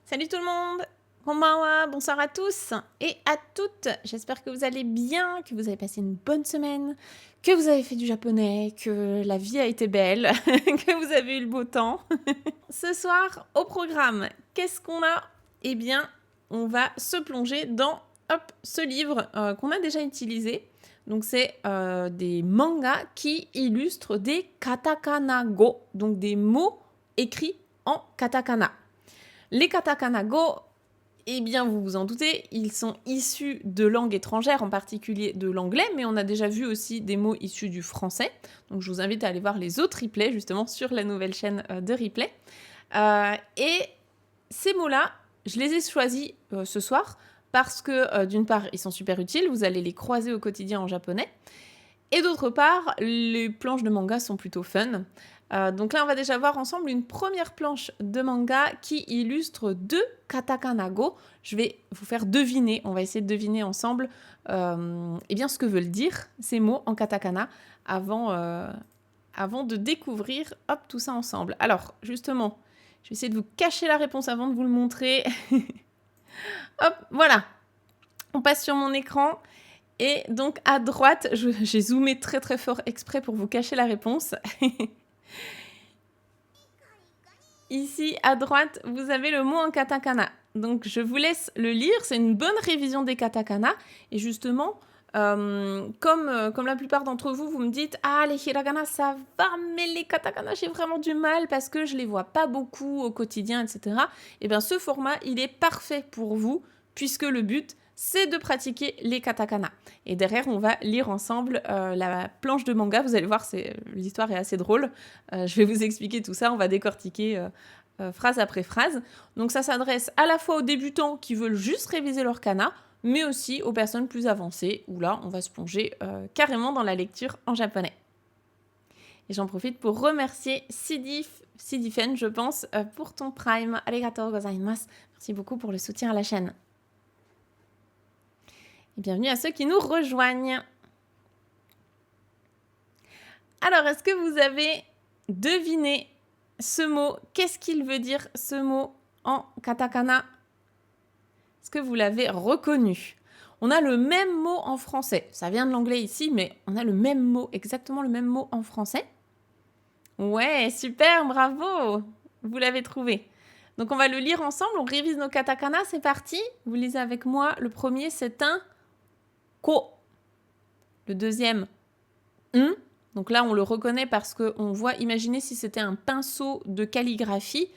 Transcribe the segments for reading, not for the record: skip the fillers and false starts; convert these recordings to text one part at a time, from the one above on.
Salut tout le monde! Konbanwa, bonsoir à tous et à toutes. J'espère que vous allez bien, que vous avez passé une bonne semaine, que vous avez fait du japonais, que la vie a été belle, que vous avez eu le beau temps. Ce soir, au programme, qu'est-ce qu'on a? Eh bien, on va se plonger dans ce livre qu'on a déjà utilisé. Donc, c'est des mangas qui illustrent des katakana go, donc des mots écrits en katakana. Les katakana go, eh bien, vous vous en doutez, ils sont issus de langues étrangères, en particulier de l'anglais, mais on a déjà vu aussi des mots issus du français. Donc, je vous invite à aller voir les autres replays, justement, sur la nouvelle chaîne de replay. Et ces mots-là, je les ai choisis ce soir parce que, d'une part, ils sont super utiles, vous allez les croiser au quotidien en japonais. Et d'autre part, les planches de manga sont plutôt fun. Donc là, on va déjà voir ensemble une première planche de manga qui illustre 2 katakana go. Je vais vous faire deviner, on va essayer de deviner ensemble eh bien, ce que veulent dire ces mots en katakana avant de découvrir tout ça ensemble. Alors, justement, je vais essayer de vous cacher la réponse avant de vous le montrer. Hop, voilà. On passe sur mon écran. Et donc, à droite, j'ai zoomé très très fort exprès pour vous cacher la réponse. Ici, à droite, vous avez le mot en katakana. Donc, je vous laisse le lire. C'est une bonne révision des katakana. Et justement, comme la plupart d'entre vous, vous me dites « Ah, les hiragana, ça va, mais les katakana, j'ai vraiment du mal parce que je les vois pas beaucoup au quotidien, etc. » Et bien, ce format, il est parfait pour vous puisque le but, c'est de pratiquer les katakana. Et derrière, on va lire ensemble la planche de manga. Vous allez voir, l'histoire est assez drôle. Je vais vous expliquer tout ça. On va décortiquer phrase après phrase. Donc ça s'adresse à la fois aux débutants qui veulent juste réviser leur kana, mais aussi aux personnes plus avancées, où là, on va se plonger carrément dans la lecture en japonais. Et j'en profite pour remercier Sidifen, je pense, pour ton Prime. Arigatou gozaimasu. Merci beaucoup pour le soutien à la chaîne. Et bienvenue à ceux qui nous rejoignent. Alors, est-ce que vous avez deviné ce mot? Qu'est-ce qu'il veut dire, ce mot en katakana? Est-ce que vous l'avez reconnu? On a le même mot en français. Ça vient de l'anglais ici, mais on a le même mot, exactement le même mot en français. Ouais, super, bravo! Vous l'avez trouvé. Donc, on va le lire ensemble. On révise nos katakana. C'est parti. Vous lisez avec moi. Le premier, c'est un ko. Le deuxième, un. Donc là, on le reconnaît parce qu'on voit, imaginez si c'était un pinceau de calligraphie,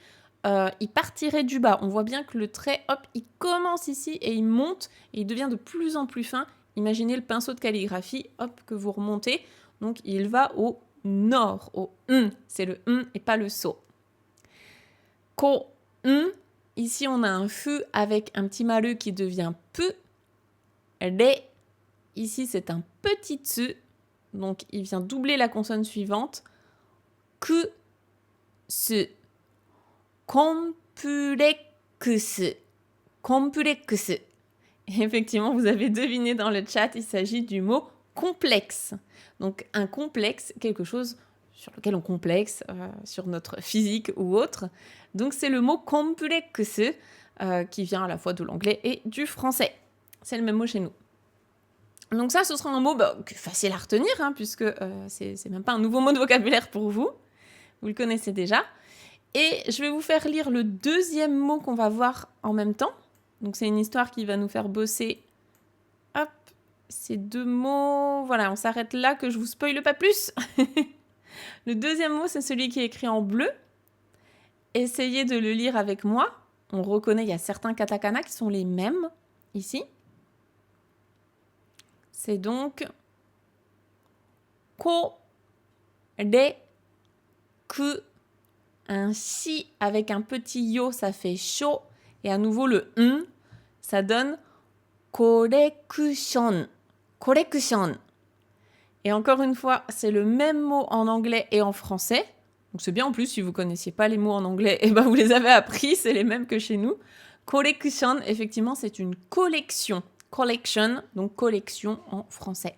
il partirait du bas. On voit bien que le trait, hop, il commence ici et il monte et il devient de plus en plus fin. Imaginez le pinceau de calligraphie, hop, que vous remontez. Donc il va au nord, au c'est le et pas le so. Ko, ici on a un feu avec un petit maleux qui devient peu. Re, ici c'est un petit tsu. Donc, il vient doubler la consonne suivante. Ku, su. Complexe. Complexe. Et effectivement, vous avez deviné dans le chat, il s'agit du mot complexe. Donc, un complexe, quelque chose sur lequel on complexe, sur notre physique ou autre. Donc, c'est le mot complexe qui vient à la fois de l'anglais et du français. C'est le même mot chez nous. Donc ça, ce sera un mot facile à retenir, hein, puisque c'est même pas un nouveau mot de vocabulaire pour vous. Vous le connaissez déjà. Et je vais vous faire lire le deuxième mot qu'on va voir en même temps. Donc c'est une histoire qui va nous faire bosser ces deux mots. Voilà, on s'arrête là, que je vous spoile pas plus. Le deuxième mot, c'est celui qui est écrit en bleu. Essayez de le lire avec moi. On reconnaît, il y a certains katakana qui sont les mêmes ici. C'est donc ko, re, ku. Un shi avec un petit yo, ça fait sho. Et à nouveau, le ça donne collection. Collection. Et encore une fois, c'est le même mot en anglais et en français. Donc c'est bien en plus, si vous ne connaissiez pas les mots en anglais, et ben vous les avez appris, c'est les mêmes que chez nous. Collection, effectivement, c'est une collection. Collection, donc collection en français.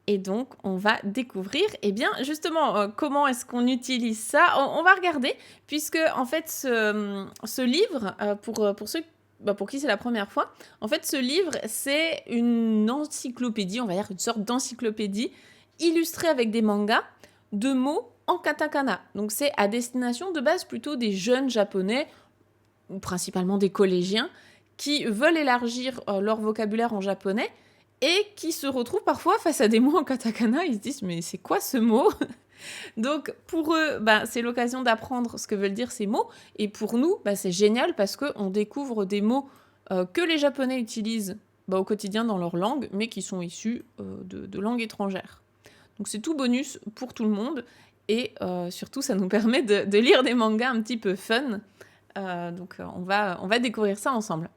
Et donc, on va découvrir, eh bien, justement, comment est-ce qu'on utilise ça. On va regarder, puisque, en fait, ce livre, pour ceux pour qui c'est la première fois, en fait, ce livre, c'est une encyclopédie, on va dire une sorte d'encyclopédie, illustrée avec des mangas, de mots en katakana. Donc, c'est à destination de base plutôt des jeunes japonais, ou principalement des collégiens, qui veulent élargir leur vocabulaire en japonais, et qui se retrouvent parfois face à des mots en katakana, ils se disent mais c'est quoi ce mot? Donc pour eux, c'est l'occasion d'apprendre ce que veulent dire ces mots, et pour nous, c'est génial parce qu'on découvre des mots que les Japonais utilisent au quotidien dans leur langue, mais qui sont issus de langues étrangères. Donc c'est tout bonus pour tout le monde, et surtout ça nous permet de lire des mangas un petit peu fun, donc on va découvrir ça ensemble.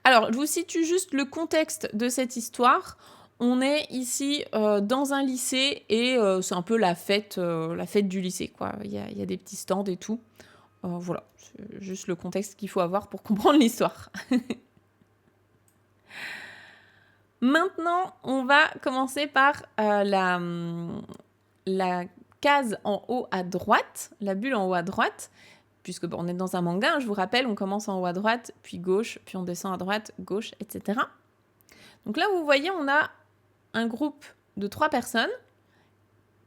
Alors, je vous situe juste le contexte de cette histoire. On est ici dans un lycée et c'est un peu la fête du lycée, quoi. Il y a des petits stands et tout. Voilà, c'est juste le contexte qu'il faut avoir pour comprendre l'histoire. Maintenant, on va commencer par la case en haut à droite, la bulle en haut à droite. Puisque on est dans un manga, hein, je vous rappelle, on commence en haut à droite, puis gauche, puis on descend à droite, gauche, etc. Donc là, vous voyez, on a un groupe de 3 personnes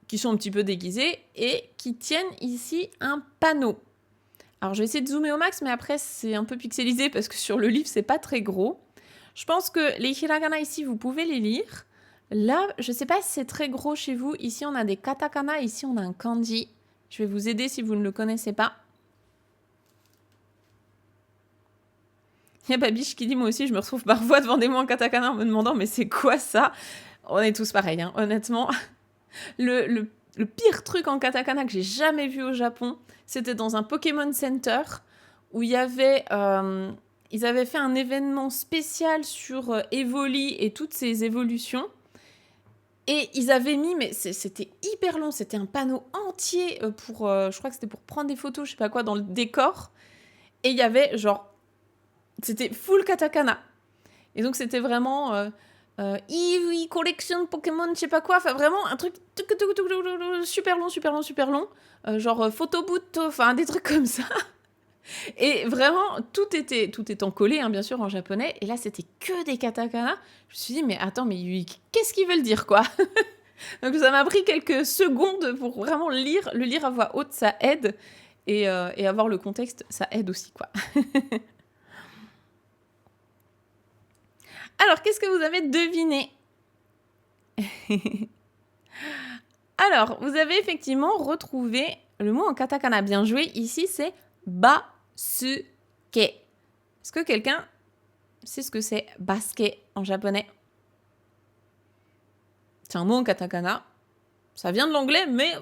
qui sont un petit peu déguisées et qui tiennent ici un panneau. Alors, je vais essayer de zoomer au max, mais après, c'est un peu pixelisé parce que sur le livre, c'est pas très gros. Je pense que les hiragana ici, vous pouvez les lire. Là, je sais pas si c'est très gros chez vous. Ici, on a des katakana, ici, on a un kanji. Je vais vous aider si vous ne le connaissez pas. Il y a Babiche qui dit, moi aussi, je me retrouve parfois devant des mots en katakana en me demandant, mais c'est quoi ça? On est tous pareils, hein. Honnêtement. Le pire truc en katakana que j'ai jamais vu au Japon, c'était dans un Pokémon Center où il y avait... ils avaient fait un événement spécial sur Evoli et toutes ses évolutions. Et ils avaient mis, mais c'était hyper long, c'était un panneau entier pour... je crois que c'était pour prendre des photos, je sais pas quoi, dans le décor. Et il y avait genre... C'était full katakana. Et donc, c'était vraiment Eevee Collection Pokémon, je sais pas quoi. Enfin, vraiment un truc super long, super long, super long. Genre photoboot, enfin, des trucs comme ça. Et vraiment, tout étant collé, hein, bien sûr, en japonais. Et là, c'était que des katakana. Je me suis dit, mais attends, mais qu'est-ce qu'ils veulent dire, quoi? Donc, ça m'a pris quelques secondes pour vraiment lire. Le lire à voix haute, ça aide. Et avoir le contexte, ça aide aussi, quoi. Alors, qu'est-ce que vous avez deviné? Alors, vous avez effectivement retrouvé le mot en katakana. Bien joué. Ici, c'est basuke. Est-ce que quelqu'un sait ce que c'est basket en japonais? C'est un mot en katakana. Ça vient de l'anglais, mais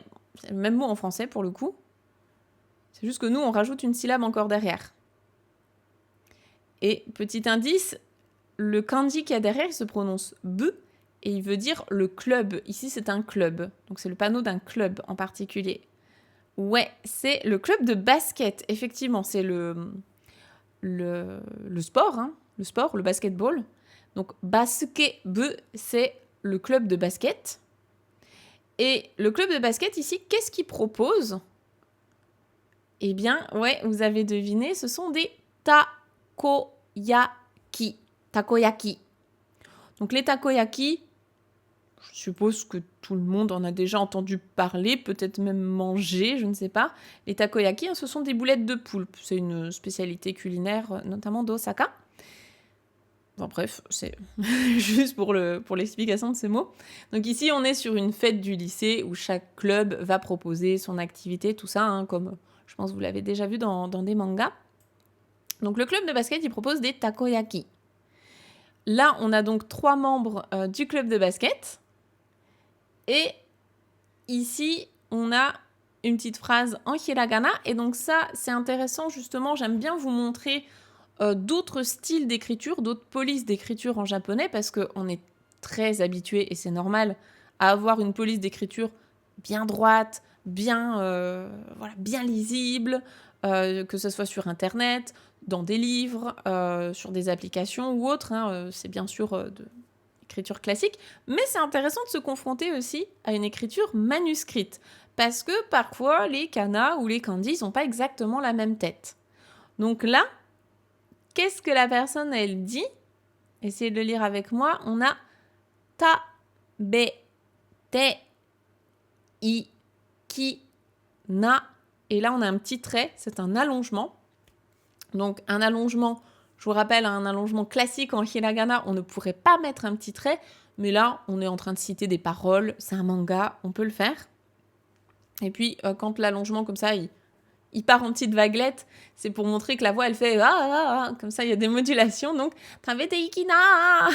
c'est le même mot en français pour le coup. C'est juste que nous, on rajoute une syllabe encore derrière. Et petit indice, le kanji qu'il y a derrière, il se prononce B et il veut dire le club. Ici, c'est un club. Donc, c'est le panneau d'un club en particulier. Ouais, c'est le club de basket. Effectivement, c'est le sport, hein, le basketball. Donc, basket-bu, c'est le club de basket. Et le club de basket, ici, qu'est-ce qu'il propose? Eh bien, ouais, vous avez deviné, ce sont des takoyaki. Takoyaki. Donc, les takoyaki, je suppose que tout le monde en a déjà entendu parler, peut-être même mangé, je ne sais pas. Les takoyaki, hein, ce sont des boulettes de poulpe. C'est une spécialité culinaire, notamment d'Osaka. Bon, bref, c'est juste pour l'explication de ces mots. Donc ici, on est sur une fête du lycée où chaque club va proposer son activité, tout ça, hein, comme je pense que vous l'avez déjà vu dans des mangas. Donc le club de basket, il propose des takoyaki. Là, on a donc 3 membres du club de basket. Et ici, on a une petite phrase en hiragana. Et donc ça, c'est intéressant, justement, j'aime bien vous montrer d'autres styles d'écriture, d'autres polices d'écriture en japonais, parce qu'on est très habitué, et c'est normal, à avoir une police d'écriture bien droite, bien lisible, que ce soit sur Internet, dans des livres, sur des applications ou autres. Hein, c'est bien sûr écriture classique, mais c'est intéressant de se confronter aussi à une écriture manuscrite, parce que parfois les kanas ou les kanji n'ont pas exactement la même tête. Donc là, qu'est-ce que la personne, elle dit? Essayez de le lire avec moi. On a ta, be, te, i, ki, na. Et là, on a un petit trait, c'est un allongement. Donc, un allongement, je vous rappelle, un allongement classique en hiragana, on ne pourrait pas mettre un petit trait. Mais là, on est en train de citer des paroles, c'est un manga, on peut le faire. Et puis, quand l'allongement, comme ça, il part en petite vaguelette, c'est pour montrer que la voix, elle fait ah, comme ça, il y a des modulations. Donc, tabete ikina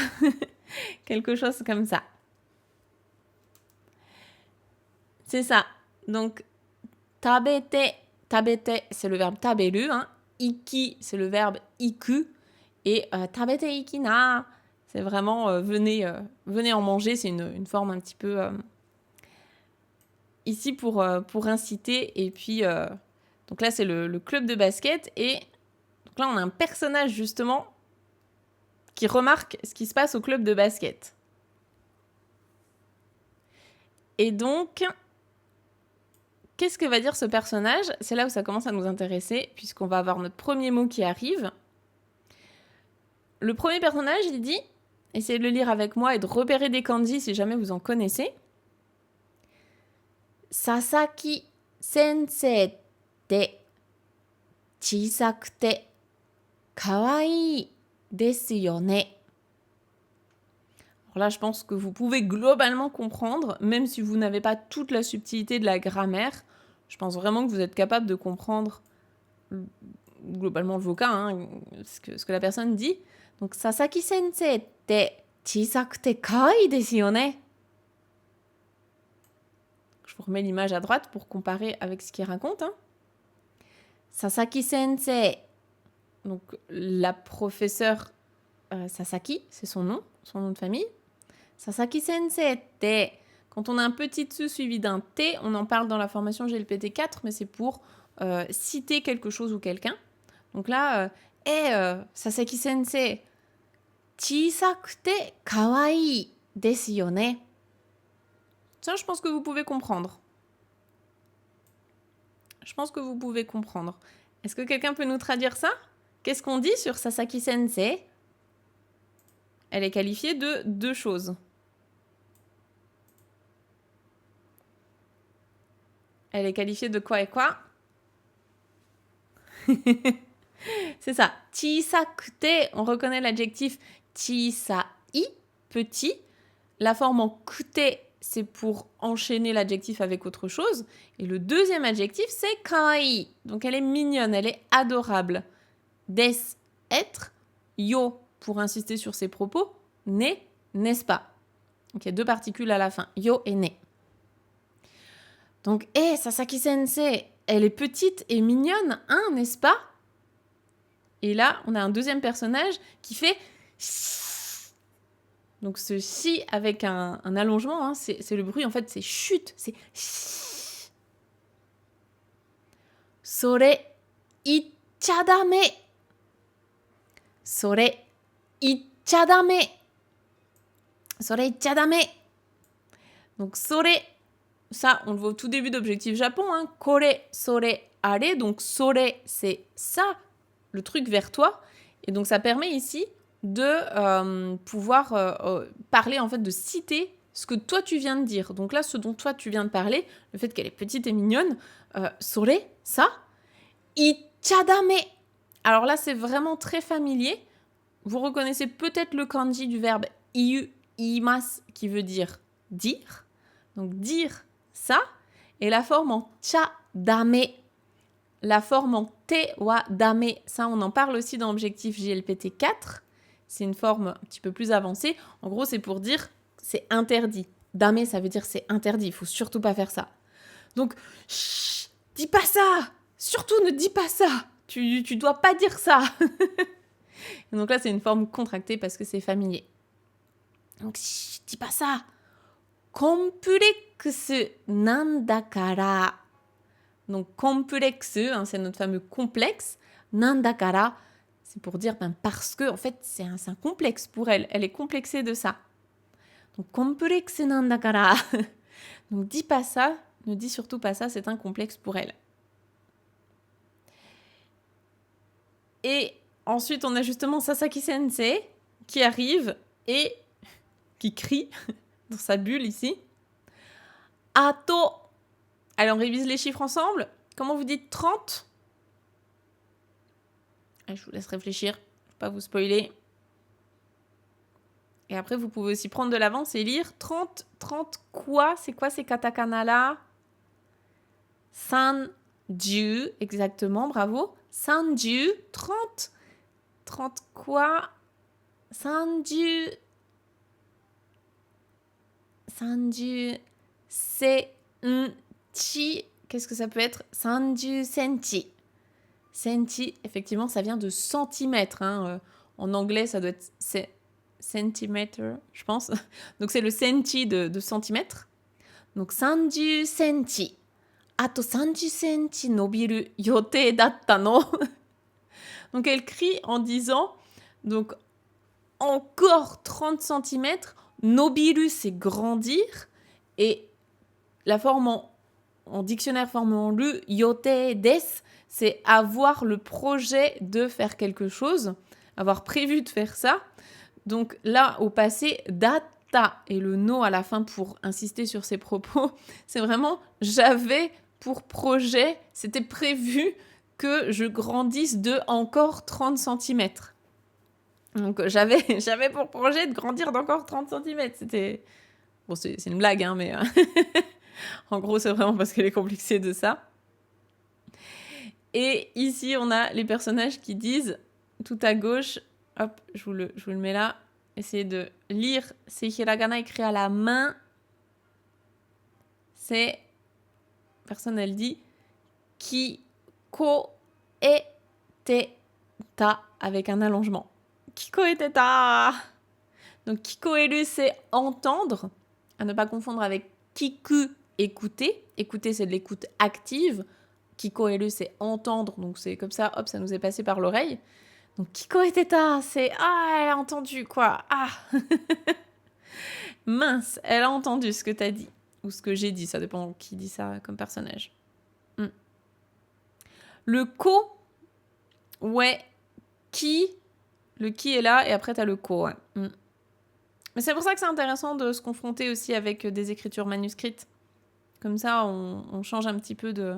quelque chose comme ça. C'est ça. Donc, tabete, c'est le verbe taberu. Hein. Iki, c'est le verbe iku. Et tabete ikina, c'est vraiment venez en manger. C'est une forme un petit peu ici pour inciter. Et puis, donc là, c'est le club de basket. Et donc là, on a un personnage justement qui remarque ce qui se passe au club de basket. Et donc, qu'est-ce que va dire ce personnage? C'est là où ça commence à nous intéresser, puisqu'on va avoir notre premier mot qui arrive. Le premier personnage, il dit, essayez de le lire avec moi et de repérer des kanji si jamais vous en connaissez. Sasaki sensei te chisakute kawaii desu yo ne. Alors là, je pense que vous pouvez globalement comprendre, même si vous n'avez pas toute la subtilité de la grammaire. Je pense vraiment que vous êtes capable de comprendre globalement le vocab, hein, ce que la personne dit. Donc, Sasaki sensei te chisakute kawaii desu yo ne. Je vous remets l'image à droite pour comparer avec ce qu'il raconte. Hein. Sasaki sensei, donc la professeure Sasaki, c'est son nom de famille. Sasaki sensei te, quand on a un petit tsu suivi d'un T, on en parle dans la formation GLPT 4, mais c'est pour citer quelque chose ou quelqu'un. Donc là, Sasaki sensei, chisakute kawaii desu yo ne. Ça, je pense que vous pouvez comprendre. Est-ce que quelqu'un peut nous traduire ça? Qu'est-ce qu'on dit sur Sasaki sensei? Elle est qualifiée de 2 choses. Elle est qualifiée de quoi et quoi? C'est ça. Chisakute, on reconnaît l'adjectif chisai, petit. La forme en kute, c'est pour enchaîner l'adjectif avec autre chose. Et le deuxième adjectif, c'est kawaii. Donc elle est mignonne, elle est adorable. Des, être. Yo, pour insister sur ses propos. Ne, n'est-ce pas. Donc il y a 2 particules à la fin. Yo et ne. Donc, Sasaki sensei, elle est petite et mignonne, hein, n'est-ce pas? Et là, on a un deuxième personnage qui fait... Donc ce si avec un allongement, hein, c'est le bruit, en fait, c'est chut, c'est... Sore ichadame. Sore ichadame. Sore ichadame. Donc sore, ça, on le voit au tout début d'Objectif Japon, hein. Kore, sore, are. Donc sore, c'est ça, le truc vers toi. Et donc ça permet ici de pouvoir parler, en fait, de citer ce que toi tu viens de dire. Donc là, ce dont toi tu viens de parler, le fait qu'elle est petite et mignonne, sore, ça, ichadame. Alors là, c'est vraiment très familier. Vous reconnaissez peut-être le kanji du verbe iu, iimasu, qui veut dire dire. Donc dire ça. Et la forme en cha, dame. La forme en te wa dame, ça on en parle aussi dans Objectif JLPT 4. C'est une forme un petit peu plus avancée. En gros, c'est pour dire c'est interdit. Dame, ça veut dire c'est interdit. Il faut surtout pas faire ça. Donc, chut, dis pas ça. Surtout ne dis pas ça. Tu dois pas dire ça. Et donc là, c'est une forme contractée parce que c'est familier. Donc, chut, dis pas ça. Complexe nandakara. Donc, complexe, hein, c'est notre fameux complexe. Nandakara, c'est pour dire parce que, en fait, c'est un complexe pour elle. Elle est complexée de ça. Donc, complexe nandakara. Donc, dis pas ça, ne dis surtout pas ça, c'est un complexe pour elle. Et ensuite, on a justement Sasaki Sensei qui arrive et qui crie dans sa bulle ici. Ato. Allez, on révise les chiffres ensemble. Comment vous dites 30 ? Allez, je vous laisse réfléchir, je ne vais pas vous spoiler. Et après, vous pouvez aussi prendre de l'avance et lire 30 quoi ? C'est quoi ces katakana-là ? Sanju, exactement, bravo. Sanju, 30. 30 quoi ? Sanju, senti. Qu'est-ce que ça peut être ? Sanju senti. Senti, effectivement, ça vient de centimètre. Hein. En anglais, ça doit être centimeter, je pense. Donc, c'est le senti de centimètre. Donc, 30 senti. Ato 30 senti nobiru yote datta no. Donc, elle crie en disant, donc, encore 30 cm. Nobiru, c'est grandir. Et la forme en dictionnaire forme en lu, yote des, c'est avoir le projet de faire quelque chose, avoir prévu de faire ça. Donc là, au passé, datta et le no à la fin pour insister sur ses propos, c'est vraiment j'avais pour projet, c'était prévu que je grandisse de encore 30 cm. Donc j'avais pour projet de grandir d'encore 30 cm. C'était... Bon, c'est une blague, hein, mais... en gros, c'est vraiment parce qu'elle est complexée de ça. Et ici, on a les personnages qui disent, tout à gauche, hop, je vous le mets là, essayez de lire ces hiragana écrits à la main. C'est, personne elle dit, Kiko ete ta, avec un allongement. Kiko ete ta. Donc kikoeru, c'est entendre, à ne pas confondre avec kiku, écouter. Écouter, c'est de l'écoute active. Kikoeru, c'est entendre, donc c'est comme ça, hop, ça nous est passé par l'oreille. Donc Kiko eteta, c'est ah, elle a entendu quoi. Ah mince, elle a entendu ce que t'as dit. Ou ce que j'ai dit, ça dépend qui dit ça comme personnage. Le ko, ouais, qui, le qui est là, et après t'as le ko, ouais. Mais c'est pour ça que c'est intéressant de se confronter aussi avec des écritures manuscrites. Comme ça, on change un petit peu de...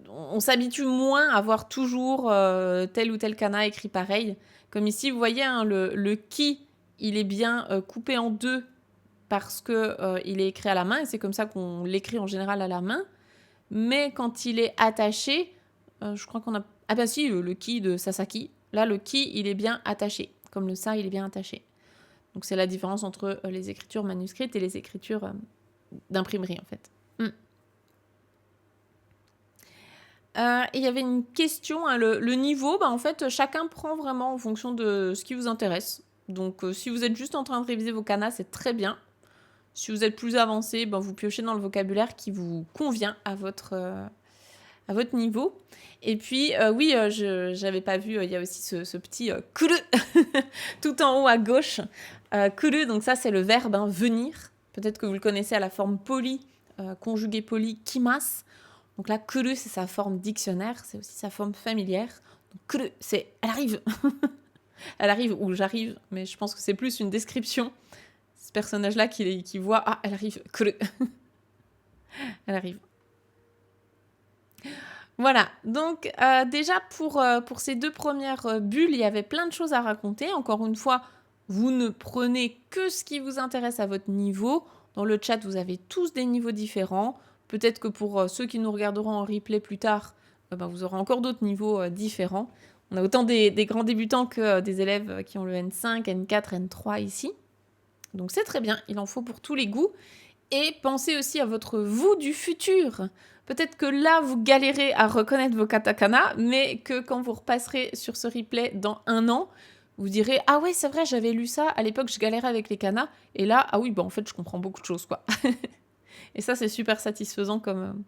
On s'habitue moins à voir toujours tel ou tel kana écrit pareil. Comme ici, vous voyez, hein, le qui, il est bien coupé en deux parce qu'il est écrit à la main, et c'est comme ça qu'on l'écrit en général à la main. Mais quand il est attaché, je crois qu'on a... Ah ben si, le ki de Sasaki. Là, le ki, il est bien attaché. Comme le sa, il est bien attaché. Donc c'est la différence entre les écritures manuscrites et les écritures d'imprimerie, en fait. Il y avait une question, hein, le niveau, en fait, chacun prend vraiment en fonction de ce qui vous intéresse. Donc, si vous êtes juste en train de réviser vos kanas, c'est très bien. Si vous êtes plus avancé, vous piochez dans le vocabulaire qui vous convient à votre niveau. Et puis, oui, j'avais pas vu, il y a aussi ce petit kuru tout en haut à gauche. Kuru, donc ça, c'est le verbe venir. Peut-être que vous le connaissez à la forme polie, conjuguée polie, kimas. Donc là, kuru, c'est sa forme dictionnaire, c'est aussi sa forme familière. Donc kuru, c'est elle arrive. Elle arrive ou j'arrive, mais je pense que c'est plus une description. Ce personnage-là qui voit, ah, elle arrive, kuru. Elle arrive. Voilà, donc déjà pour ces deux premières bulles, il y avait plein de choses à raconter. Encore une fois, vous ne prenez que ce qui vous intéresse à votre niveau. Dans le chat, vous avez tous des niveaux différents. Peut-être que pour ceux qui nous regarderont en replay plus tard, vous aurez encore d'autres niveaux différents. On a autant des grands débutants que des élèves qui ont le N5, N4, N3 ici. Donc c'est très bien, il en faut pour tous les goûts. Et pensez aussi à votre vous du futur. Peut-être que là, vous galérez à reconnaître vos katakana, mais que quand vous repasserez sur ce replay dans 1 an, vous direz « Ah ouais, c'est vrai, j'avais lu ça, à l'époque, je galérais avec les kanas. Et là, ah oui, en fait, je comprends beaucoup de choses, quoi. » Et ça, c'est super satisfaisant comme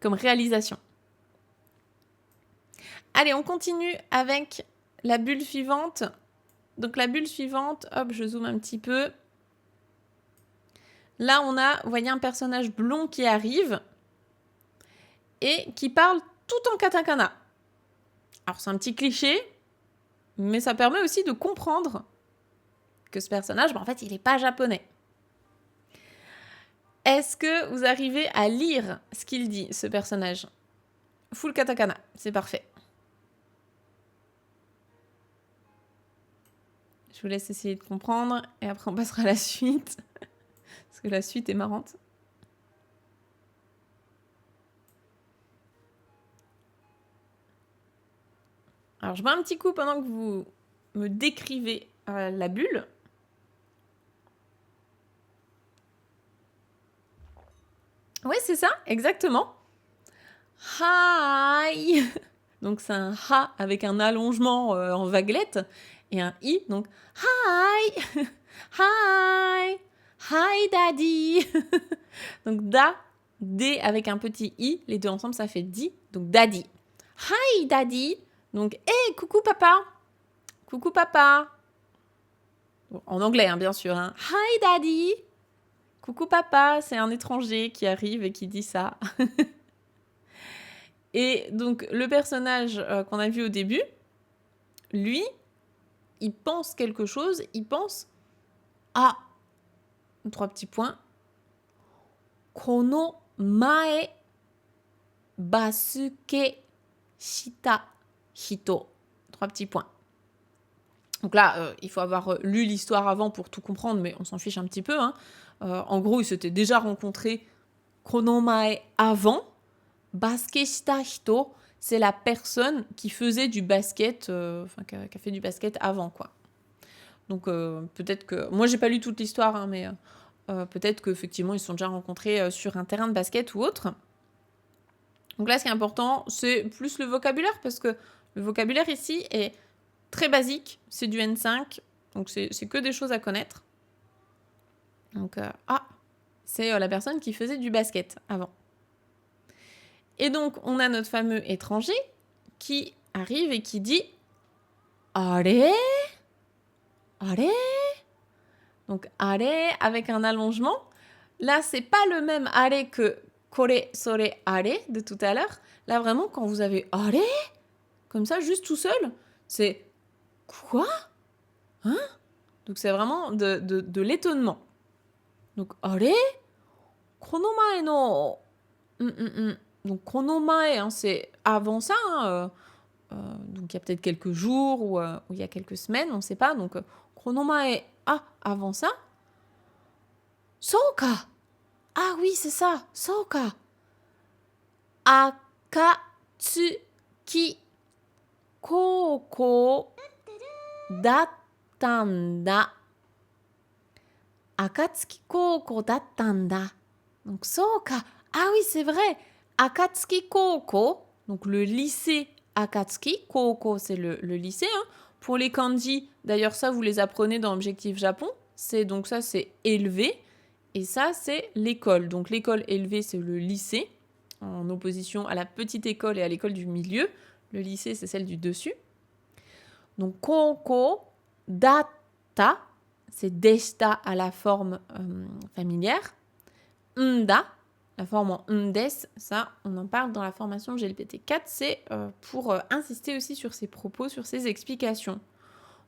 réalisation. Allez, on continue avec la bulle suivante. Donc la bulle suivante, hop, je zoome un petit peu. Là, on a, vous voyez, un personnage blond qui arrive et qui parle tout en katakana. Alors, c'est un petit cliché, mais ça permet aussi de comprendre que ce personnage, en fait, il n'est pas japonais. Est-ce que vous arrivez à lire ce qu'il dit, ce personnage? Full katakana, c'est parfait. Je vous laisse essayer de comprendre et après on passera à la suite. Parce que la suite est marrante. Alors je bois un petit coup pendant que vous me décrivez la bulle. Ouais, c'est ça, exactement. Hi. Donc c'est un ha avec un allongement en vaguelette et un i, donc hi. Hi. Hi daddy. Donc da, d avec un petit i, les deux ensemble ça fait di, donc daddy. Hi daddy. Donc hey, coucou papa. Coucou papa. Bon, en anglais bien sûr. Hein. Hi daddy. Coucou papa, c'est un étranger qui arrive et qui dit ça. Et donc, le personnage qu'on a vu au début, lui, il pense quelque chose, il pense à 3 petits points. Kono mae basuke shita hito. 3 petits points. Donc là, il faut avoir lu l'histoire avant pour tout comprendre, mais on s'en fiche un petit peu. Hein. En gros, ils s'étaient déjà rencontrés kono mae avant. Basket shita hito, c'est la personne qui faisait du basket, qui a fait du basket avant, quoi. Donc peut-être que... Moi, j'ai pas lu toute l'histoire, hein, mais peut-être qu'effectivement, ils se sont déjà rencontrés sur un terrain de basket ou autre. Donc là, ce qui est important, c'est plus le vocabulaire, parce que le vocabulaire ici est très basique, c'est du N5, donc c'est que des choses à connaître. Donc, c'est la personne qui faisait du basket avant. Et donc, on a notre fameux étranger qui arrive et qui dit « Allez ?» Allez. Donc, allez avec un allongement. Là, c'est pas le même allez que kore, sore, allez de tout à l'heure. Là, vraiment, quand vous avez allez, comme ça, juste tout seul, c'est quoi? Hein? Donc, c'est vraiment de l'étonnement. Donc, allez, konomae no. Donc, konomae, hein, c'est avant ça. Hein, donc, il y a peut-être quelques jours ou il y a quelques semaines, on ne sait pas. Donc, konomae, avant ça. Souka. Ah oui, c'est ça. Souka. Akatsuki koukou datta nda. Akatsuki koukou datta nda. Donc, souka. Ah oui, c'est vrai. Akatsuki koukou, donc le lycée Akatsuki. Koukou, c'est le lycée. Hein. Pour les kanji, d'ailleurs, ça, vous les apprenez dans Objectif Japon. Donc ça, c'est élevé. Et ça, c'est l'école. Donc l'école élevée, c'est le lycée, en opposition à la petite école et à l'école du milieu. Le lycée, c'est celle du dessus. Donc koukou, datta, c'est deshita à la forme familière. Nda, la forme en ndes, ça, on en parle dans la formation GLPT 4, c'est pour insister aussi sur ses propos, sur ses explications.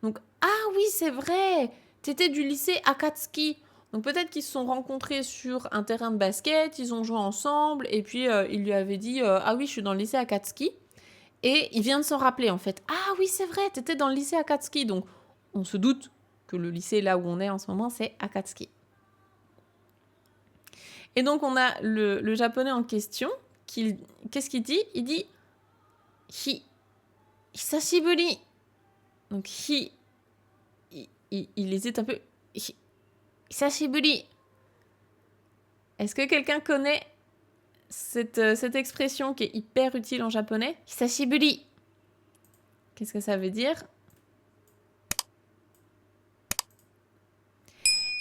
Donc, ah oui, c'est vrai, t'étais du lycée Akatsuki. Donc peut-être qu'ils se sont rencontrés sur un terrain de basket, ils ont joué ensemble, et puis il lui avait dit ah oui, je suis dans le lycée Akatsuki. Et il vient de s'en rappeler en fait. Ah oui, c'est vrai, t'étais dans le lycée Akatsuki. Donc on se doute que le lycée là où on est en ce moment, c'est Akatsuki. Et donc on a le japonais en question, qu'est-ce qu'il dit? Il dit hisashiburi. Donc il hésite un peu. Hisashiburi. Est-ce que quelqu'un connaît cette expression qui est hyper utile en japonais? Hisashiburi. Qu'est-ce que ça veut dire?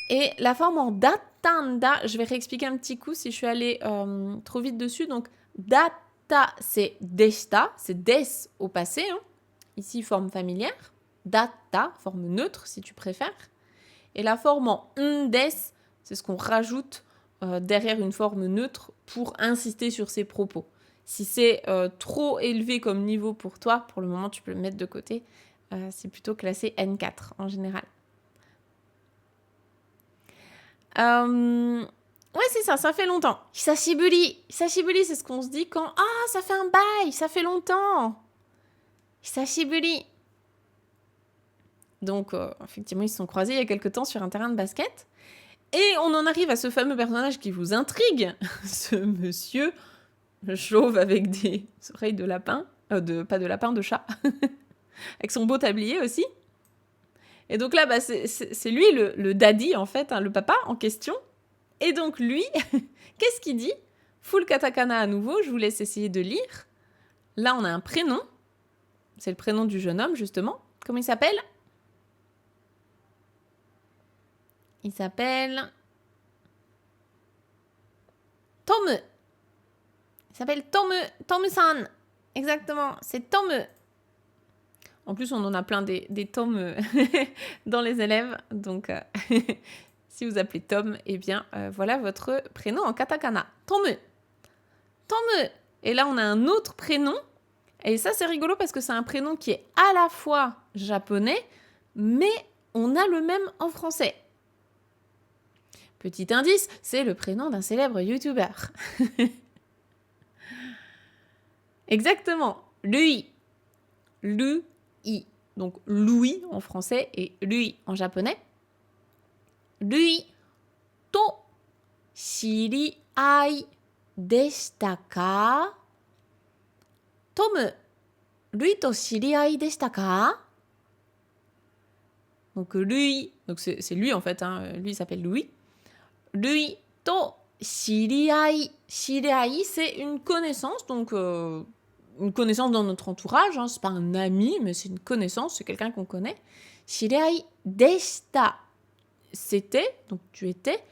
Et la forme en datanda, je vais réexpliquer un petit coup si je suis allée trop vite dessus. Donc, datta, c'est deshita, c'est des au passé. Hein. Ici, forme familière. Datta, forme neutre si tu préfères. Et la forme en ndes, C'est ce qu'on rajoute derrière une forme neutre pour insister sur ses propos. Si c'est trop élevé comme niveau pour toi, pour le moment, tu peux le mettre de côté. C'est plutôt classé N4 en général. Ouais, c'est ça, ça fait longtemps. Hisashiburi. Hisashiburi, c'est ce qu'on se dit quand... Ah, ça fait un bail, ça fait longtemps. Hisashiburi. Donc, effectivement, ils se sont croisés il y a quelques temps sur un terrain de basket. Et on en arrive à ce fameux personnage qui vous intrigue. Ce monsieur chauve avec des oreilles de lapin. Pas de lapin, de chat. Avec son beau tablier aussi. Et donc là, c'est lui le daddy, en fait, le papa en question. Et donc lui, qu'est-ce qu'il dit? Full katakana à nouveau, je vous laisse essayer de lire. Là, on a un prénom. C'est le prénom du jeune homme, justement. Comment il s'appelle? Il s'appelle... Tomu. Il s'appelle Tomu. Tomu-san. Exactement, c'est Tomu. En plus, on en a plein des Tom dans les élèves. Donc, si vous appelez Tom, eh bien, voilà votre prénom en katakana. Tomu. Tomu. Et là, on a un autre prénom. Et ça, c'est rigolo parce que c'est un prénom qui est à la fois japonais, mais on a le même en français. Petit indice, c'est le prénom d'un célèbre YouTuber. Exactement. Lui. Lui. Donc Louis en français et lui en japonais. Lui to shiriai deshita ka? Tom, lui to shiriai deshita ka? Donc lui, donc c'est lui en fait, lui il s'appelle Louis. Lui to shiriai. Shiriai, c'est une connaissance, donc une connaissance dans notre entourage, c'est pas un ami, mais c'est une connaissance, c'est quelqu'un qu'on connaît. Shiriai deshita, c'était, donc tu étais,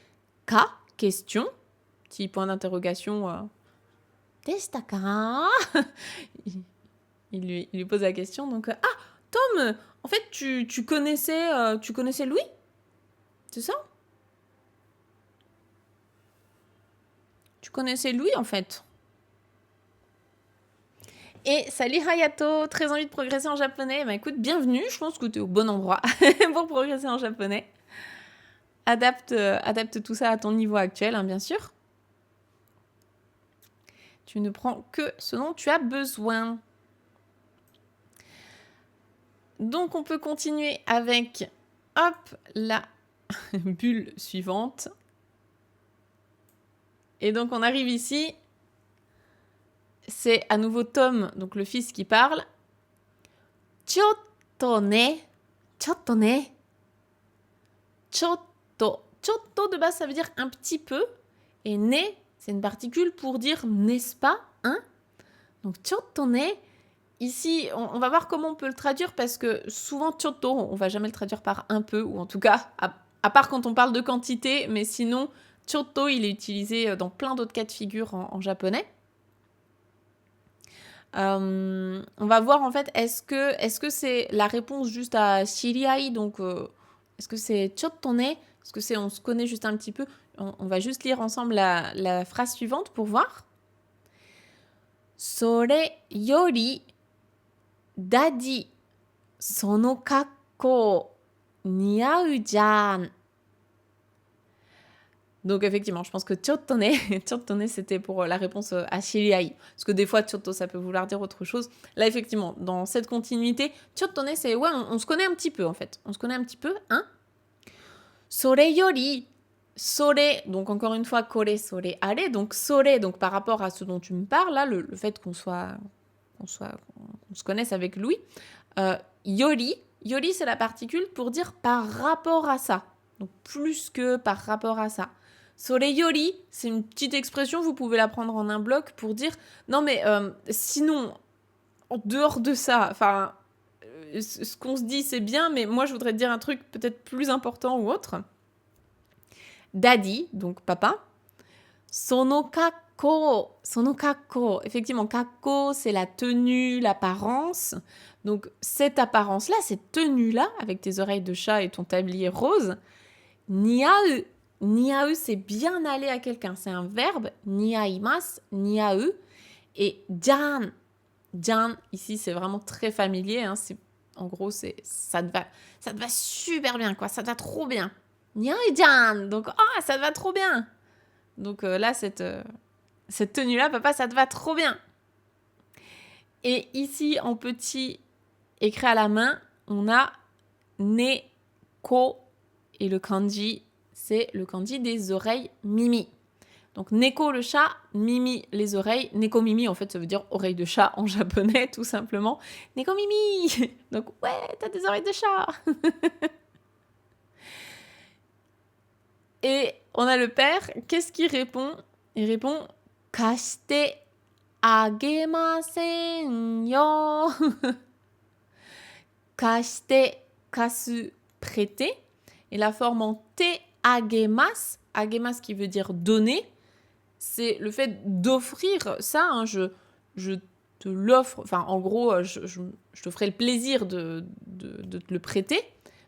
ka, question, petit point d'interrogation, deshita ka? il lui pose la question, donc, ah, Tom, en fait, tu connaissais Louis? C'est ça? Tu connaissais Louis, en fait? Et salut Hayato, très envie de progresser en japonais. Bah écoute, bienvenue, je pense que tu es au bon endroit pour progresser en japonais. Adapte tout ça à ton niveau actuel, bien sûr. Tu ne prends que ce dont tu as besoin. Donc on peut continuer avec, hop, la bulle suivante. Et donc on arrive ici. C'est à nouveau Tom, donc le fils qui parle. Chotto ne. Chotto ne. Chotto. Chotto de base ça veut dire un petit peu. Et ne, c'est une particule pour dire n'est-ce pas, hein? Donc chotto ne. Ici, on va voir comment on peut le traduire parce que souvent chotto, on va jamais le traduire par un peu, ou en tout cas, à part quand on parle de quantité, mais sinon, chotto, il est utilisé dans plein d'autres cas de figure en japonais. On va voir en fait, est-ce que c'est la réponse juste à shiriai, donc est-ce que c'est chotto ne, est-ce que c'est on se connaît juste un petit peu, on va juste lire ensemble la phrase suivante pour voir. Sore yori daddy sono kakko niau jan. Donc effectivement, je pense que chotto ne, c'était pour la réponse à shiriai. Parce que des fois, chotto, ça peut vouloir dire autre chose. Là, effectivement, dans cette continuité, chotto ne, c'est ouais, on se connaît un petit peu en fait. On se connaît un petit peu, hein. Sore yori, sore, donc encore une fois, kore, sore, are. Donc sore, donc par rapport à ce dont tu me parles, là, le fait qu'on se connaisse avec Louis. Yori, c'est la particule pour dire par rapport à ça. Donc plus que par rapport à ça. Sore yori, c'est une petite expression, vous pouvez la prendre en un bloc pour dire non mais sinon, en dehors de ça, enfin, ce qu'on se dit c'est bien, mais moi je voudrais te dire un truc peut-être plus important ou autre. Daddy, donc papa. Sono kakko, effectivement, kakko, c'est la tenue, l'apparence. Donc cette apparence-là, cette tenue-là, avec tes oreilles de chat et ton tablier rose, niau, niaeu, c'est bien aller à quelqu'un. C'est un verbe, niaimasu, niaeu. Et jan, jan, ici, c'est vraiment très familier. Hein, en gros, ça te va super bien, quoi. Ça te va trop bien. Niaeu jan. Donc, ça te va trop bien. Donc là, cette tenue-là, papa, ça te va trop bien. Et ici, en petit écrit à la main, on a neko. Et le kanji, c'est le kanji des oreilles mimi. Donc neko le chat, mimi les oreilles. Neko mimi, en fait, ça veut dire oreille de chat en japonais, tout simplement. Neko mimi. Donc ouais, t'as des oreilles de chat. Et on a le père, qu'est-ce qu'il répond? Il répond kashite agemasen yo. Kashite, kasu, prêter. Et la forme en te agemas, agemas qui veut dire donner, c'est le fait d'offrir ça. Hein, je te l'offre, enfin en gros, je te ferai le plaisir de te le prêter.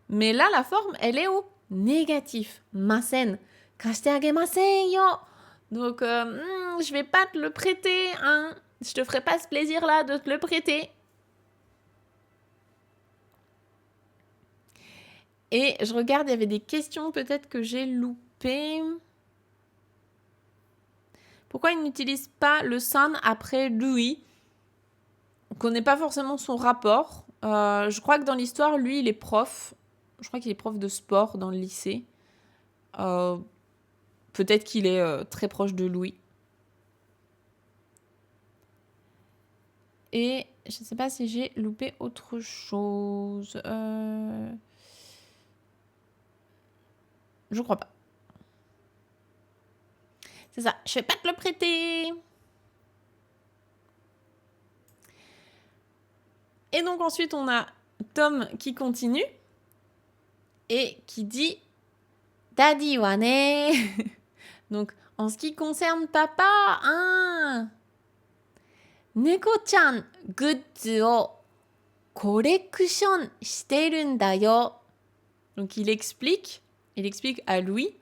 Mais là, la forme, elle est au négatif. Masen, kashite agemasen yo. Donc, je vais pas te le prêter, hein. Je te ferai pas ce plaisir-là de te le prêter. Et je regarde, il y avait des questions peut-être que j'ai loupées. Pourquoi il n'utilise pas le san après lui? On ne connaît pas forcément son rapport. Je crois que dans l'histoire, lui, il est prof. Je crois qu'il est prof de sport dans le lycée. Peut-être qu'il est très proche de Louis. Et je ne sais pas si j'ai loupé autre chose. Je crois pas. C'est ça, je vais pas te le prêter. Et donc ensuite, on a Tom qui continue et qui dit Daddy wa ne. Donc, en ce qui concerne papa, hein, Neko-chan gutsu o collection shiteru n da yo. Donc, il explique à Louis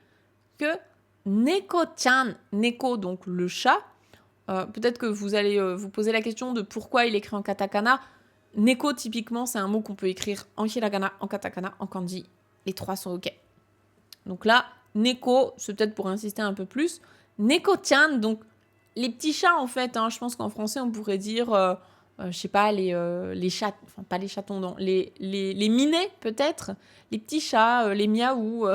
que Neko-chan, Neko, donc le chat, peut-être que vous allez vous poser la question de pourquoi il écrit en katakana. Neko, typiquement, c'est un mot qu'on peut écrire en hiragana, en katakana, en kanji. Les trois sont OK. Donc là, Neko, c'est peut-être pour insister un peu plus. Neko-chan, donc les petits chats, en fait. Hein, je pense qu'en français, on pourrait dire, je sais pas, les chats, enfin pas les chatons, non, les minets, peut-être. Les petits chats, les miaou.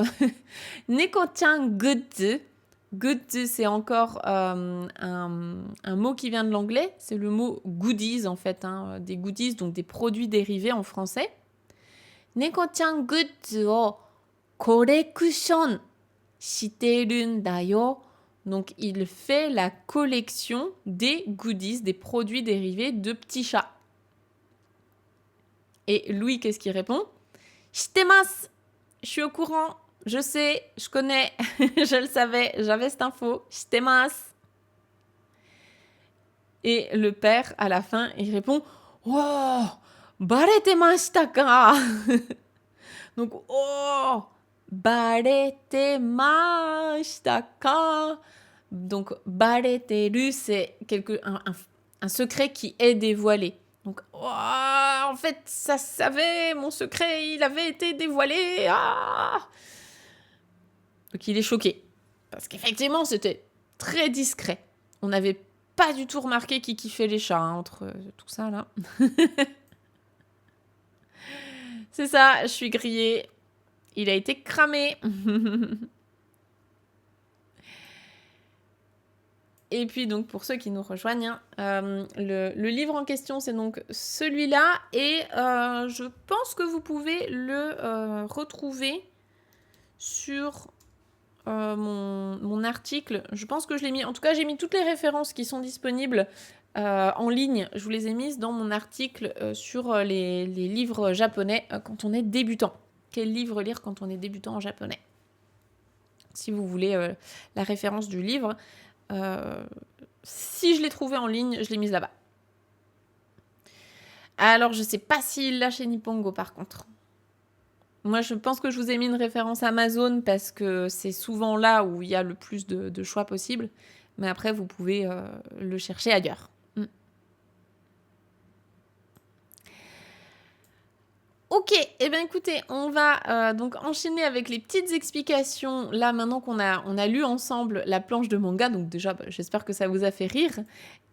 Neko-chan gutsu. Gutsu, c'est encore un mot qui vient de l'anglais. C'est le mot goodies, en fait. Hein, des goodies, donc des produits dérivés en français. Neko-chan gutsu o collection shiteru n da yo. Donc, il fait la collection des goodies, des produits dérivés de petits chats. Et Louis, qu'est-ce qu'il répond? Shitemasu. Je suis au courant. Je sais, je connais, je le savais, j'avais cette info. Shitemasu. Et le père, à la fin, il répond Oh, baretemashita ka. Donc, oh, baretemashita ka. Donc, bareteru, c'est un secret qui est dévoilé. Donc, oh, en fait, ça savait, mon secret, il avait été dévoilé. Ah. Donc, il est choqué. Parce qu'effectivement, c'était très discret. On n'avait pas du tout remarqué qui kiffait les chats, hein, entre tout ça, là. C'est ça, je suis grillée. Il a été cramé. Et puis, donc, pour ceux qui nous rejoignent, le livre en question, c'est donc celui-là. Et je pense que vous pouvez le retrouver sur mon article. Je pense que je l'ai mis... En tout cas, j'ai mis toutes les références qui sont disponibles en ligne. Je vous les ai mises dans mon article sur les livres japonais quand on est débutant. Quel livre lire quand on est débutant en japonais? Si vous voulez la référence du livre... si je l'ai trouvé en ligne, je l'ai mise là-bas. Alors, je sais pas s'il l'a chez Nippongo, par contre. Moi, je pense que je vous ai mis une référence Amazon parce que c'est souvent là où il y a le plus de choix possible. Mais après, vous pouvez le chercher ailleurs. Ok, eh bien écoutez, on va donc enchaîner avec les petites explications. Là, maintenant qu'on a lu ensemble la planche de manga, donc déjà, j'espère que ça vous a fait rire.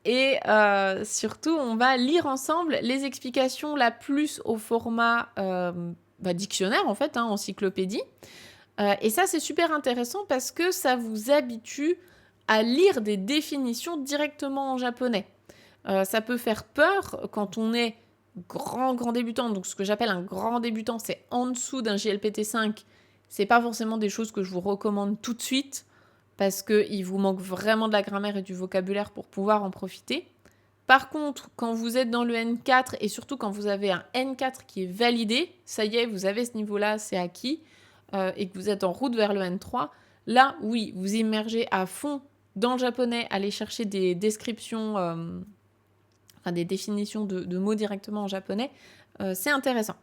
Et surtout, on va lire ensemble les explications la plus au format dictionnaire, en fait, encyclopédie. Et ça, c'est super intéressant parce que ça vous habitue à lire des définitions directement en japonais. Ça peut faire peur quand on est grand débutant. Donc, ce que j'appelle un grand débutant, c'est en dessous d'un JLPT5. C'est pas forcément des choses que je vous recommande tout de suite parce qu'il vous manque vraiment de la grammaire et du vocabulaire pour pouvoir en profiter. Par contre, quand vous êtes dans le N4 et surtout quand vous avez un N4 qui est validé, ça y est, vous avez ce niveau-là, c'est acquis, et que vous êtes en route vers le N3, là, oui, vous immergez à fond dans le japonais, allez chercher des descriptions, des définitions de mots directement en japonais, c'est intéressant.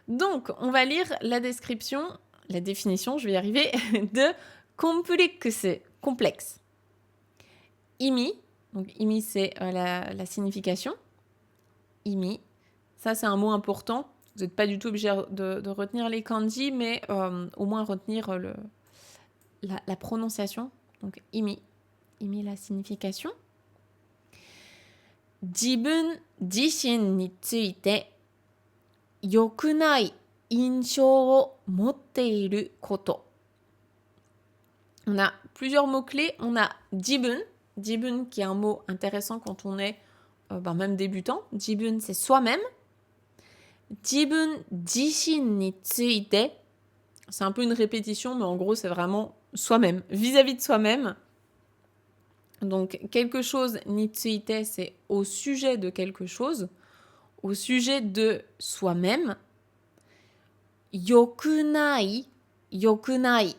Donc, on va lire la définition, je vais y arriver, de complexe. Imi, donc imi c'est la signification. Imi, ça c'est un mot important. Vous n'êtes pas du tout obligé de retenir les kanji, mais au moins retenir la prononciation. Donc imi la signification. Jibun jishin ni tsuite yokunai inshou o motteiru koto. On a plusieurs mots-clés. On a jibun. Jibun qui est un mot intéressant quand on est même débutant. Jibun, c'est soi-même. Jibun jishin ni tsuite. C'est un peu une répétition, mais en gros, c'est vraiment soi-même, vis-à-vis de soi-même. Donc, quelque chose ni tsuite, c'est au sujet de quelque chose, au sujet de soi-même. Yokunai. Yokunai,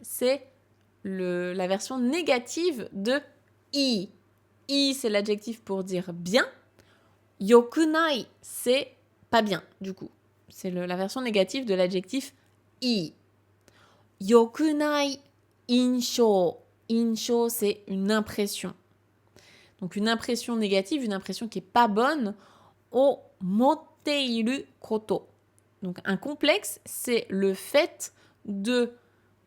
c'est la version négative de i. I, c'est l'adjectif pour dire bien. Yokunai, c'est pas bien, du coup. C'est la version négative de l'adjectif i. Yokunai insho. Insho, c'est une impression. Donc une impression négative, une impression qui n'est pas bonne. O motteiru koto. Donc un complexe, c'est le fait de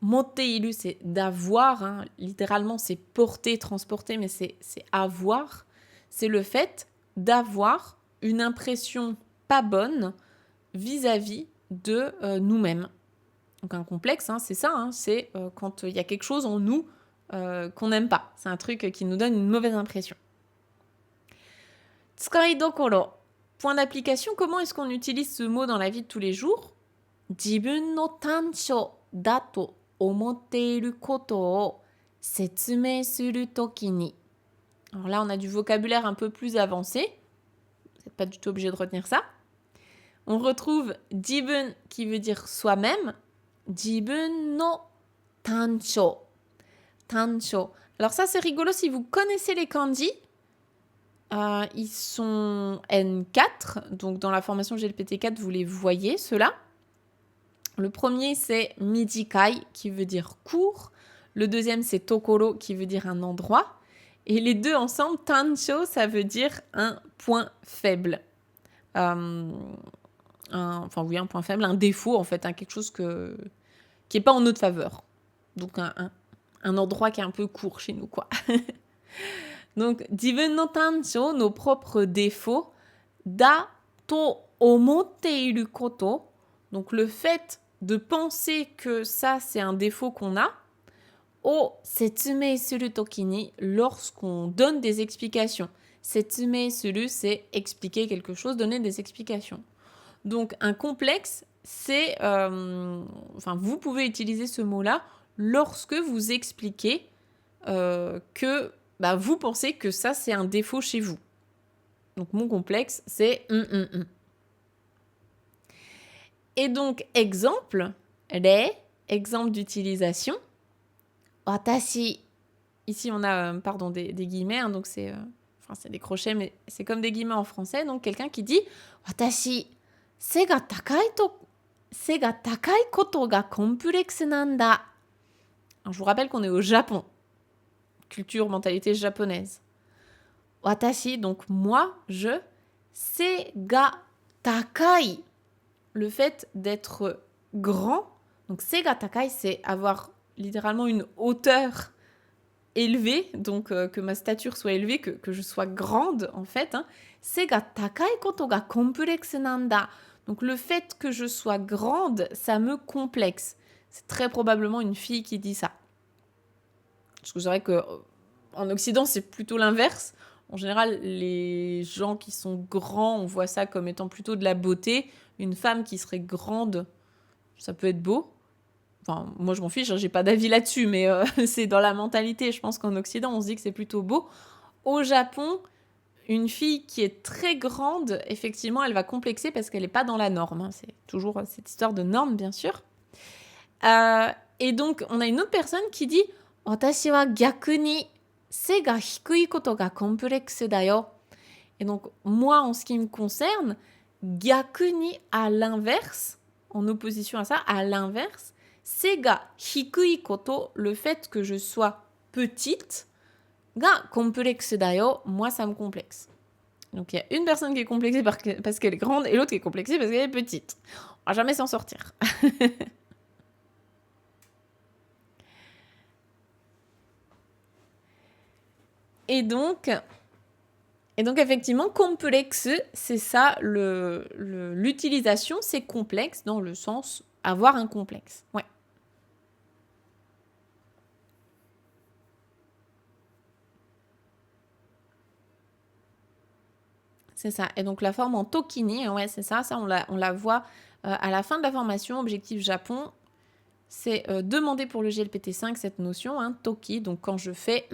motteiru, c'est d'avoir, littéralement c'est porter, transporter, mais c'est avoir. C'est le fait d'avoir une impression pas bonne vis-à-vis de nous-mêmes. Donc un complexe, c'est ça, c'est quand il y a quelque chose en nous qu'on n'aime pas. C'est un truc qui nous donne une mauvaise impression. Tsukai dokoro. Point d'application, comment est-ce qu'on utilise ce mot dans la vie de tous les jours? Jibun no tansho da to omotteiru koto o setsumei suru toki ni. Alors là, on a du vocabulaire un peu plus avancé. Vous n'êtes pas du tout obligé de retenir ça. On retrouve jibun qui veut dire soi-même. Jibun no tansho. Tansho. Alors ça, c'est rigolo si vous connaissez les kanji. Ils sont N4, donc dans la formation GLPT4, vous les voyez, ceux-là. Le premier, c'est mijikai, qui veut dire court. Le deuxième, c'est tokoro, qui veut dire un endroit. Et les deux ensemble, tansho, ça veut dire un point faible. Un point faible, un défaut, en fait, quelque chose qui n'est pas en notre faveur. Donc un endroit qui est un peu court chez nous, quoi. Donc, jibun no tansho, nos propres défauts, da to omotteiru koto, donc le fait de penser que ça, c'est un défaut qu'on a, o setsumei suru toki ni, lorsqu'on donne des explications. Setsumei suru, c'est expliquer quelque chose, donner des explications. Donc, un complexe, c'est... vous pouvez utiliser ce mot-là lorsque vous expliquez que vous pensez que ça, c'est un défaut chez vous. Donc, mon complexe, c'est Et donc, exemple d'utilisation. Watashi. Ici, on a, des guillemets, donc c'est des crochets, mais c'est comme des guillemets en français. Donc, quelqu'un qui dit Watashi 背が高いことがコンプレックスなんだ. Alors, je vous rappelle qu'on est au Japon. Culture, mentalité japonaise. Watashi, donc moi, je. Se ga takai. Le fait d'être grand. Donc, se ga takai, c'est avoir littéralement une hauteur élevée. Donc, que ma stature soit élevée, que je sois grande, en fait. Hein. Se ga takai koto ga komplexu nanda. Donc, le fait que je sois grande, ça me complexe. C'est très probablement une fille qui dit ça. Parce que c'est vrai qu'en Occident, c'est plutôt l'inverse. En général, les gens qui sont grands, on voit ça comme étant plutôt de la beauté. Une femme qui serait grande, ça peut être beau. Enfin, moi, je m'en fiche, hein, j'ai pas d'avis là-dessus, mais c'est dans la mentalité. Je pense qu'en Occident, on se dit que c'est plutôt beau. Au Japon, une fille qui est très grande, effectivement, elle va complexer parce qu'elle n'est pas dans la norme. Hein. C'est toujours cette histoire de norme, bien sûr. Et donc, on a une autre personne qui dit « Watashi wa gyaku ni se ga hikui koto ga komplexu da yo ». Et donc, moi, en ce qui me concerne, gyaku ni à l'inverse, en opposition à ça, à l'inverse, se ga hikui koto, le fait que je sois petite, ga komplexu da yo, moi, ça me complexe. Donc, il y a une personne qui est complexée parce qu'elle est grande et l'autre qui est complexée parce qu'elle est petite. On va jamais s'en sortir. Et donc, effectivement, complexe, c'est ça, l'utilisation, c'est complexe dans le sens avoir un complexe. Ouais. C'est ça. Et donc, la forme en tokini, ouais, c'est ça. Ça, on la voit à la fin de la formation, objectif Japon. C'est demander pour le GLPT5 cette notion, hein, toki, donc quand je fais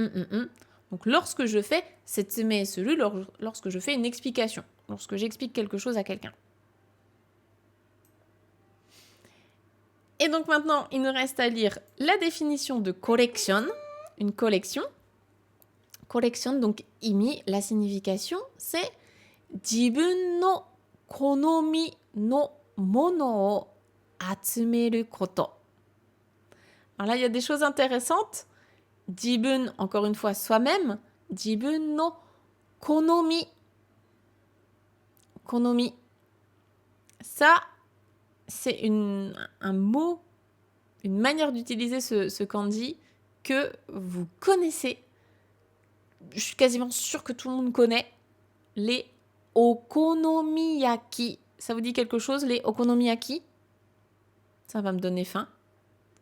Donc, lorsque je fais setsume suru, lorsque je fais une explication, lorsque j'explique quelque chose à quelqu'un. Et donc, maintenant, il nous reste à lire la définition de collection, une collection. Collection, donc, imi, la signification, c'est jibun no konomi no mono o atsumeru koto. Alors là, il y a des choses intéressantes. Jibun, encore une fois, soi-même. Jibun no konomi. Konomi. Ça, c'est un mot, une manière d'utiliser ce kanji que vous connaissez. Je suis quasiment sûre que tout le monde connaît. Les okonomiyaki. Ça vous dit quelque chose, les okonomiyaki? Ça va me donner faim.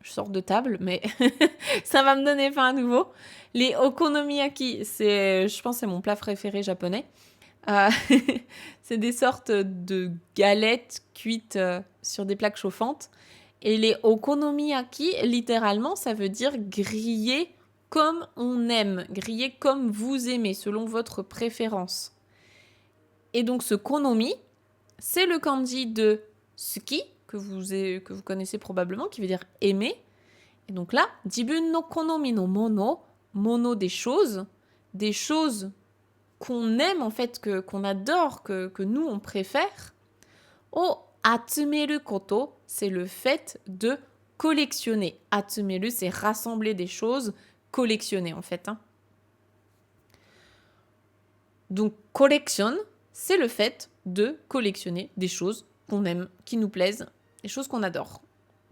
Je sors de table, mais ça va me donner faim à nouveau. Les okonomiyaki, je pense que c'est mon plat préféré japonais. C'est des sortes de galettes cuites sur des plaques chauffantes. Et les okonomiyaki, littéralement, ça veut dire griller comme on aime, griller comme vous aimez, selon votre préférence. Et donc ce konomi, c'est le kanji de suki, que vous connaissez probablement, qui veut dire aimer. Et donc là, jibun no konomi no mono, mono des choses qu'on aime en fait, qu'on adore, que nous on préfère. O atsumeru koto, c'est le fait de collectionner. Atsumeru, c'est rassembler des choses, collectionner en fait. Hein. Donc collection, c'est le fait de collectionner des choses qu'on aime, qui nous plaisent, des choses qu'on adore,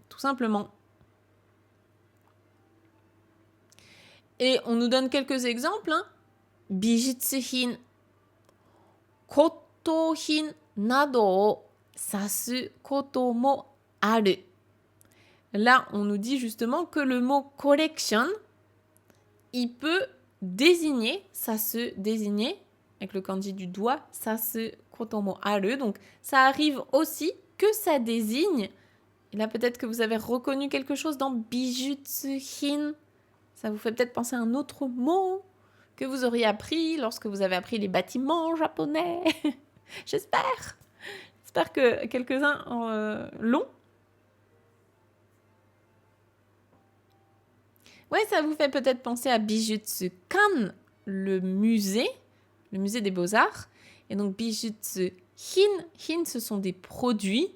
tout simplement. Et on nous donne quelques exemples. Hein. Bijutsuhin, kotohin nado o sasu koto mo aru. Là, on nous dit justement que le mot collection, il peut désigner, sasu désigner, avec le kanji du doigt, sasu koto mo aru. Donc, ça arrive aussi que ça désigne. Et là, peut-être que vous avez reconnu quelque chose dans bijutsuhin. Ça vous fait peut-être penser à un autre mot que vous auriez appris lorsque vous avez appris les bâtiments japonais. J'espère que quelques-uns l'ont. Ouais, ça vous fait peut-être penser à Bijutsukan, le musée des beaux-arts. Et donc Bijutsuhin, Hin, ce sont des produits.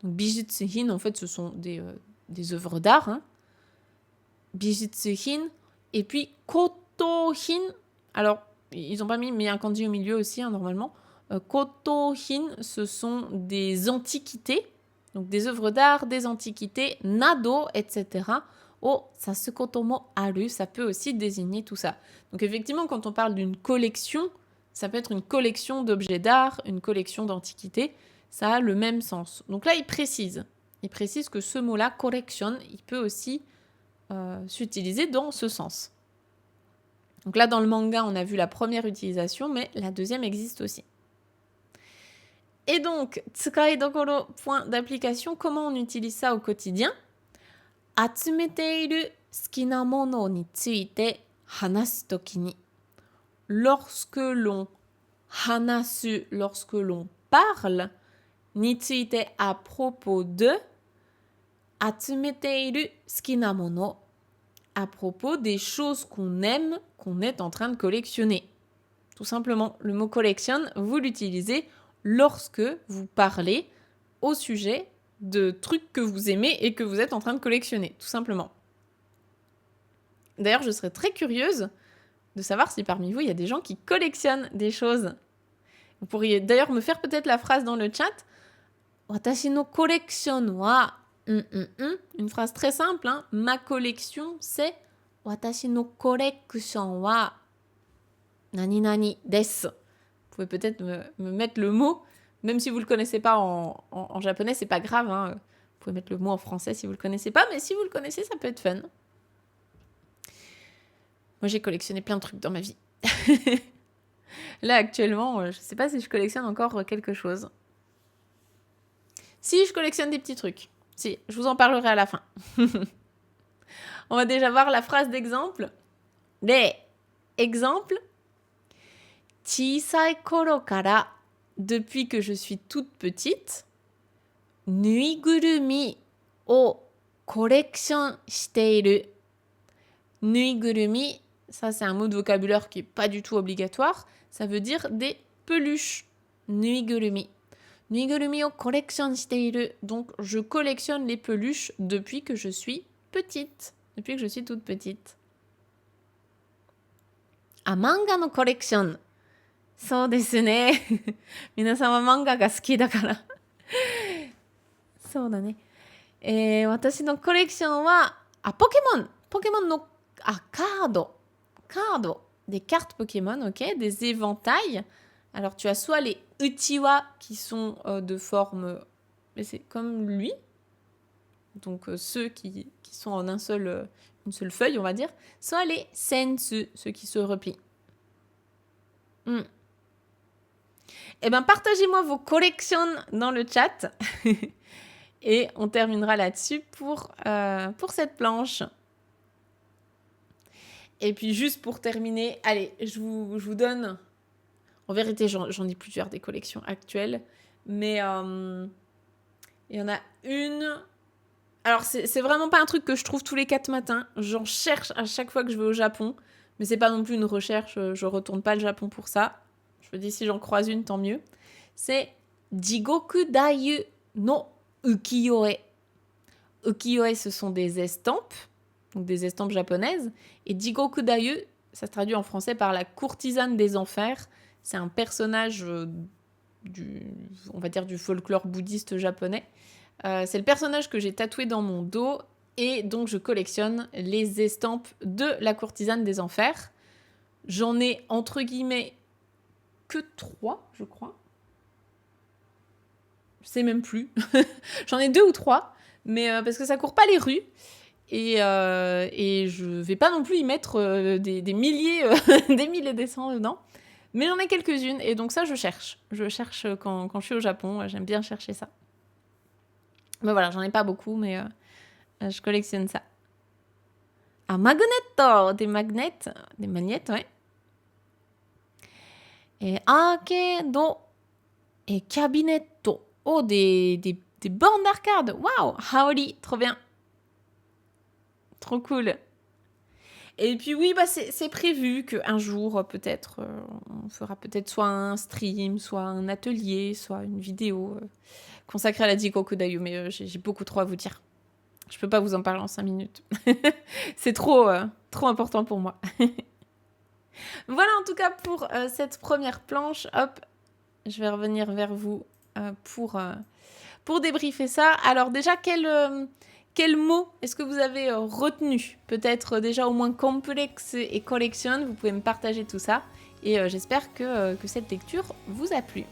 Donc, bijutsu hin, en fait, ce sont des œuvres d'art. Hein. Bijutsu hin. Et puis, koto hin. Alors, ils n'ont pas mis, mais il y a un kanji au milieu aussi, hein, normalement. Koto hin, ce sont des antiquités. Donc, des œuvres d'art, des antiquités, nado, etc. Oh, sasukoto mo aru, ça peut aussi désigner tout ça. Donc, effectivement, quand on parle d'une collection, ça peut être une collection d'objets d'art, une collection d'antiquités. Ça a le même sens. Donc là, il précise. Il précise que ce mot-là, collection, il peut aussi s'utiliser dans ce sens. Donc là, dans le manga, on a vu la première utilisation, mais la deuxième existe aussi. Et donc, tsukai dokoro, point d'application, comment on utilise ça au quotidien? Atsumete suki na mono ni tsuite hanasu toki ni. Lorsque l'on hanasu, lorsque l'on parle, ni tsuite à propos de, atsumete suki na mono, à propos des choses qu'on aime, qu'on est en train de collectionner. Tout simplement, le mot collectionne, vous l'utilisez lorsque vous parlez au sujet de trucs que vous aimez et que vous êtes en train de collectionner, tout simplement. D'ailleurs, je serais très curieuse de savoir si parmi vous, il y a des gens qui collectionnent des choses. Vous pourriez d'ailleurs me faire peut-être la phrase dans le chat. Watashi no collection wa... Une phrase très simple, hein. Ma collection, c'est Watashi no collection wa... Nani nani desu. Vous pouvez peut-être me mettre le mot, même si vous ne le connaissez pas en japonais, c'est pas grave. Hein. Vous pouvez mettre le mot en français si vous ne le connaissez pas, mais si vous le connaissez, ça peut être fun. Moi, j'ai collectionné plein de trucs dans ma vie. Là, actuellement, je ne sais pas si je collectionne encore quelque chose. Si, je collectionne des petits trucs. Si, je vous en parlerai à la fin. On va déjà voir la phrase d'exemple. Les exemples. Chisai koro kara, depuis que je suis toute petite, nuigurumi o collection shiteiru. Nuigurumi, ça c'est un mot de vocabulaire qui n'est pas du tout obligatoire. Ça veut dire des peluches. Nuigurumi. Nuigurumi o collection shiteiru. Donc je collectionne les peluches depuis que je suis petite. Depuis que je suis toute petite. Ah, manga no collection. そうですね。皆さんは漫画が好きだから。そうだね。私のコレクションは、ポケモン。ポケモンの、カード。カード。Des cartes Pokémon, ok? Des éventails. Alors, tu as soit les Uchiwa qui sont de forme... mais c'est comme lui. Donc, ceux qui sont en une seule feuille, on va dire. Soit les Sensu, ceux qui se replient. Eh bien, partagez-moi vos collections dans le chat. Et on terminera là-dessus pour cette planche. Et puis, juste pour terminer, allez, je vous donne... En vérité, j'en ai plusieurs des collections actuelles. Mais il y en a une... Alors, c'est vraiment pas un truc que je trouve tous les 4 matins. J'en cherche à chaque fois que je vais au Japon. Mais c'est pas non plus une recherche. Je retourne pas le Japon pour ça. Je me dis, si j'en croise une, tant mieux. C'est Jigoku Dayu no Ukiyo-e. Ukiyo-e, ce sont des estampes, donc des estampes japonaises. Et Jigoku Dayu, ça se traduit en français par la courtisane des enfers. C'est un personnage on va dire du folklore bouddhiste japonais. C'est le personnage que j'ai tatoué dans mon dos. Et donc, je collectionne les estampes de la courtisane des enfers. J'en ai, entre guillemets, que 3, je crois. Je sais même plus. J'en ai 2 ou 3, mais parce que ça court pas les rues. Et je vais pas non plus y mettre des milliers, des milliers des cents dedans. Mais j'en ai quelques-unes, et donc ça, je cherche. Je cherche quand je suis au Japon, j'aime bien chercher ça. Mais voilà, j'en ai pas beaucoup, mais je collectionne ça. Ah, magnetto, des magnettes, ouais. Et arcade et cabinetto. Oh, des bornes d'arcade. Waouh, Haori, trop bien. Trop cool. Et puis oui, bah, c'est prévu qu'un jour, peut-être, on fera peut-être soit un stream, soit un atelier, soit une vidéo consacrée à la Jikoku Dayu, mais j'ai beaucoup trop à vous dire. Je peux pas vous en parler en 5 minutes. C'est trop important pour moi. Voilà en tout cas pour cette première planche. Hop, je vais revenir vers vous pour débriefer ça. Alors déjà, quel mot est-ce que vous avez retenu? Peut-être déjà au moins complexe et collection. Vous pouvez me partager tout ça. Et j'espère que cette lecture vous a plu.